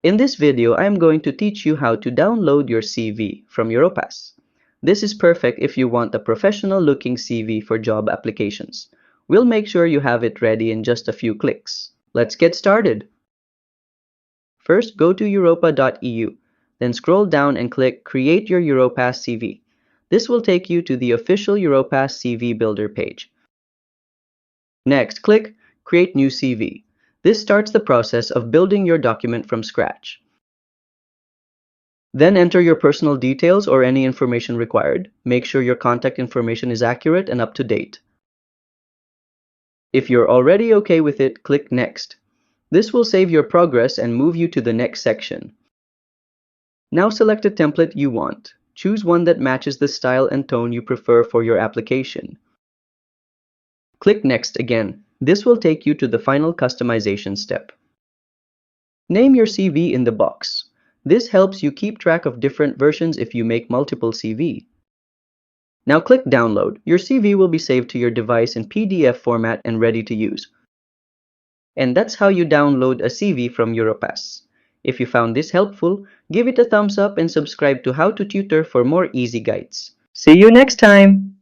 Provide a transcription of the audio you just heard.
In this video, I am going to teach you how to download your CV from Europass. This is perfect if you want a professional-looking CV for job applications. We'll make sure you have it ready in just a few clicks. Let's get started. First, go to europa.eu, then scroll down and click Create your Europass CV. This will take you to the official Europass CV Builder page. Next, click Create New CV. This starts the process of building your document from scratch. Then enter your personal details or any information required. Make sure your contact information is accurate and up to date. If you're already okay with it, click Next. This will save your progress and move you to the next section. Now select a template you want. Choose one that matches the style and tone you prefer for your application. Click Next again. This will take you to the final customization step. Name your CV in the box. This helps you keep track of different versions if you make multiple CV. Now click Download. Your CV will be saved to your device in PDF format and ready to use. And that's how you download a CV from Europass. If you found this helpful, give it a thumbs up and subscribe to How to Tutor for more easy guides. See you next time!